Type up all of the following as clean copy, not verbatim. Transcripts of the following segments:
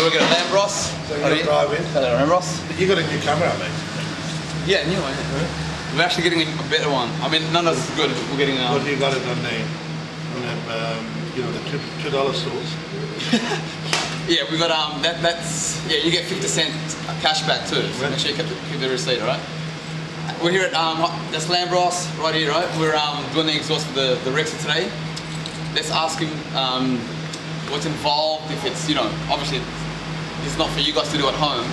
we'll get a Lambros. So you're driving. Lambros. You got a new camera, mate. Yeah, new one. Yeah. We're actually getting a better one. I mean, none of us is good. We're getting. What do you got it on the you know, the $2 stores? Yeah, we got that's yeah. You get 50% cash back too. So make sure you keep the receipt, all right? We're here at that's Lambros right here, right? We're doing the exhaust for the Rexy today. Let's ask him what's involved. If it's, you know, obviously it's not for you guys to do at home.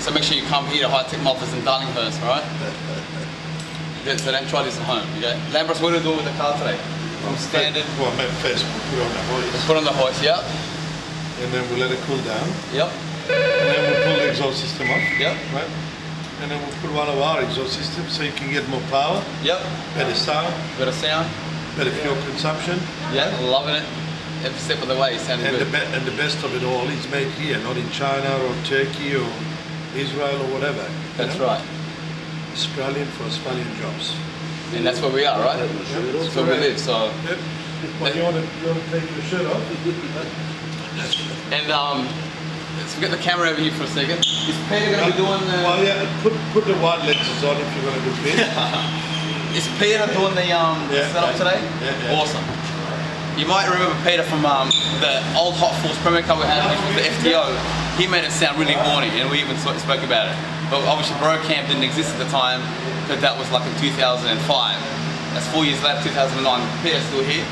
So make sure you come here to Hitech office in Darlinghurst, all right? So don't try this at home, okay? Lambros, what do we do with the car today? Standard. Well, first we'll put it on the hoist. Put on the hoist, yep. And then we'll let it cool down. Yep. And then we'll pull the exhaust system off. Yep. Right? And then we'll put one of our exhaust systems so you can get more power. Yep. Better sound. Better sound. Better fuel consumption. Yeah, loving it. Every step of the way, sounding good. And the best of it all is made here, not in China or Turkey or Israel or whatever. That's right. Australian for Australian jobs. And that's where we are, right? That's where we live, so... Yep. Well, you want to take your shirt off? And let's get the camera over here for a second. Is Peter going to be doing the... Well, yeah, put the wide lenses on if you're going to do Peter. Is Peter doing the setup today? Yeah. Awesome. You might remember Peter from the old Hot Force promo car we had, which was the FTO. He made it sound really horny, and we even spoke about it. But obviously Bro Camp didn't exist at the time, because that was like in 2005. That's 4 years later, 2009. Peter's still here.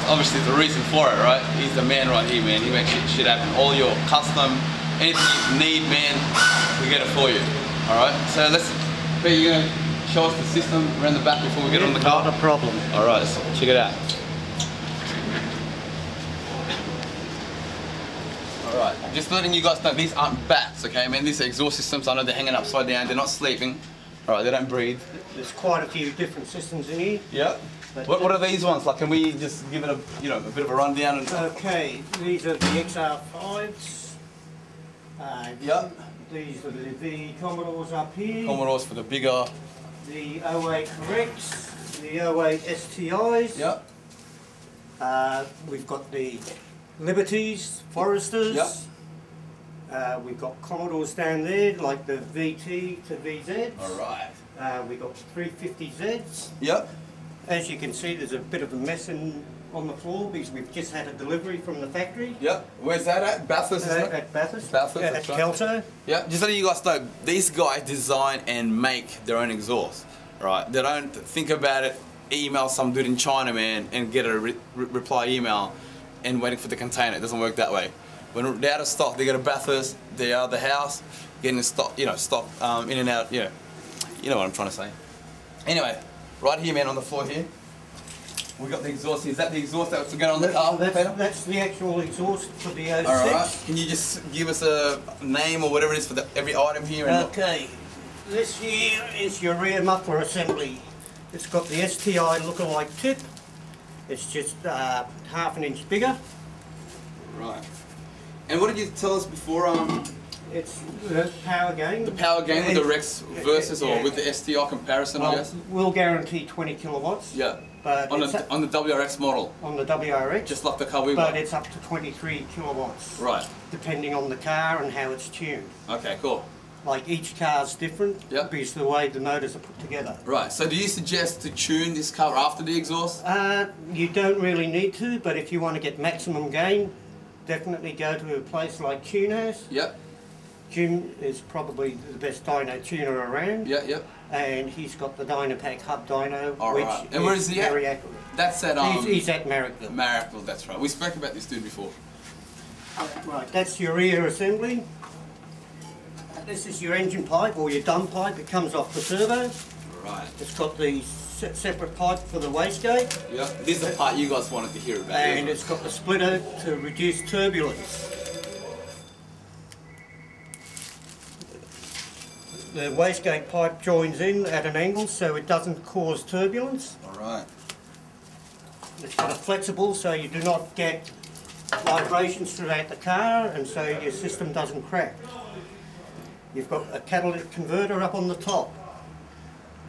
Obviously the reason for it, right? He's the man right here, man. He makes shit happen. All your custom, anything you need, man, we get it for you. Alright? So let's, Peter, you're going to show us the system around the back before we get on the car? Not a problem. Alright, let's check it out. Alright, just letting you guys know, these aren't bats, okay? I mean, these are exhaust systems. I know they're hanging upside down, they're not sleeping. Alright, they don't breathe. There's quite a few different systems in here. Yeah. What are these ones? Like, can we just give it a, you know, a bit of a rundown? Okay, these are the XR5s. Yep. These are the Commodores up here. Commodores for the bigger. The 08 Corrects, the 08 STIs. Yep. We've got the Liberties, Foresters. Yep. We've got Commodores down there, like the VT to VZs. Alright. We've got 350Zs. Yep. As you can see, there's a bit of a mess on the floor because we've just had a delivery from the factory. Yep. Where's that at? Bathurst, isn't it? At Bathurst. Bathurst, at Kelso. Yeah. Just letting you guys know, these guys design and make their own exhaust. Right? They don't think about it, email some dude in China, man, and get a reply email and waiting for the container. It doesn't work that way. When they're out of stock, they go to Bathurst, they are the house, getting stock, you know, stock in and out, you know what I'm trying to say. Anyway, right here, man, on the floor here, we got the exhaust. Is that the exhaust that's going on the car? That's the actual exhaust for the 06. Alright, can you just give us a name or whatever it is for every item here? And okay, this here is your rear muffler assembly. It's got the STI lookalike tip. It's just half an inch bigger. Right. And what did you tell us before? It's the power gain. The power gain with the Rex versus or with the STI comparison, I guess? We'll guarantee 20 kilowatts. Yeah. But on the WRX model? On the WRX. Just like the car we bought? But it's up to 23 kilowatts. Right. Depending on the car and how it's tuned. Okay, cool. Like each car's different because the way the motors are put together. Right, so do you suggest to tune this car after the exhaust? You don't really need to, but if you want to get maximum gain, definitely go to a place like Tuner's. Yep. Jim is probably the best dyno tuner around. Yep. And he's got the Dynapack hub dyno, which and where is he very at? accurate. That's at he's at Marrickville. Marrickville, that's right. We spoke about this dude before. Right, that's your rear assembly. This is your engine pipe or your dump pipe. It comes off the servo. Right. It's got the separate pipe for the wastegate. Yep. This is the part you guys wanted to hear about. And it's got the splitter to reduce turbulence. The wastegate pipe joins in at an angle so it doesn't cause turbulence. Alright. It's got a flexible so you do not get vibrations throughout the car and so your system doesn't crack. You've got a catalytic converter up on the top.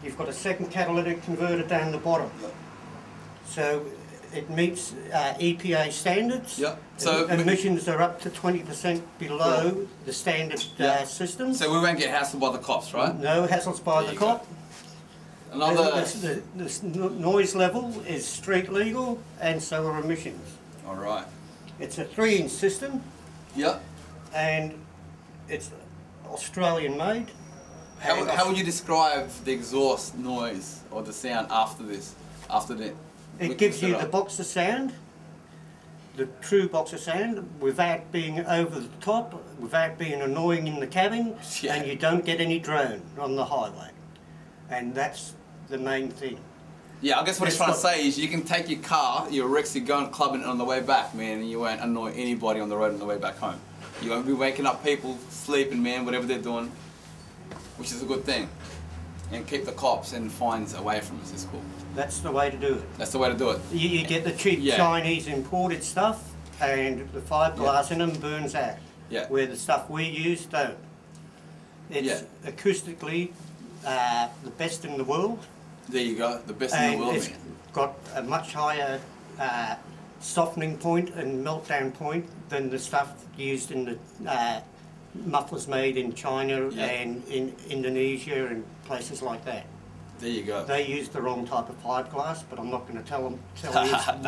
You've got a second catalytic converter down the bottom. So it meets EPA standards. Yeah. So emissions are up to 20% below the standard system. So we won't get hassled by the cops, right? No hassles by the cop. Another. The noise level is street legal, and so are emissions. All right. It's a 3-inch system. Yeah. And it's Australian made. How would you describe the exhaust noise or the sound after this? After that? It gives you the boxer sound, the true boxer sound, without being over the top, without being annoying in the cabin, and you don't get any drone on the highway. And that's the main thing. Yeah, I guess what I'm trying to say is you can take your car, your Rexy, go and clubbing it on the way back, man, and you won't annoy anybody on the road on the way back home. You won't be waking up people, sleeping, man, whatever they're doing, which is a good thing. And keep the cops and fines away from us, it's cool. That's the way to do it. That's the way to do it. You get the cheap Chinese imported stuff, and the fiberglass in them burns out. Yeah. Where the stuff we use don't. It's acoustically the best in the world. There you go, the best in the world, it's man. Got a much higher softening point and meltdown point than the stuff used in the mufflers made in China and in Indonesia and places like that. There you go. They use the wrong type of fiberglass, but I'm not going to tell you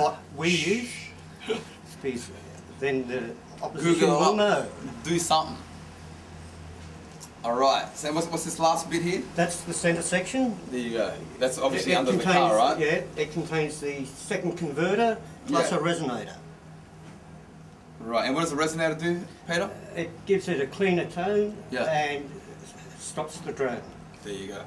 what we use, because then the opposition will know. Do something. Alright, so what's this last bit here? That's the centre section. There you go. That's obviously under the car, right? Yeah, it contains the second converter plus a resonator. Right, and what does the resonator do, Peter? It gives it a cleaner tone and stops the drone. There you go.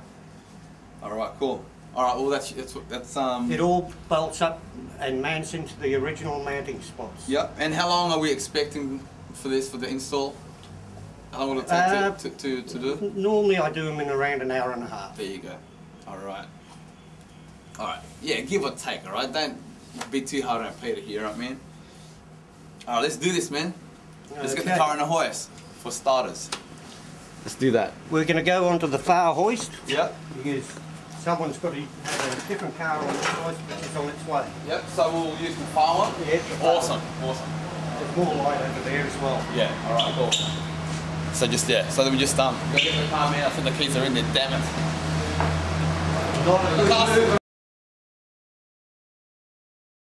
Alright, cool. Alright, well that's It all bolts up and mounts into the original mounting spots. Yep, and how long are we expecting for this, for the install? How long will it take to do? Normally I do them in around an hour and a half. There you go. Alright. Alright, yeah, give or take, alright? Don't be too hard on Peter here, right, man? Alright, let's do this, man. Let's get the car in a hoist, for starters. Let's do that. We're going to go onto the far hoist. Yep. Because someone's got to have a different car on the hoist, which is on its way. Yep, so we'll use the far one? Yeah. Awesome, awesome. There's more light over there as well. Yeah, alright, cool. So just, so then we just, go get the car, man. I think the keys are in there, damn it.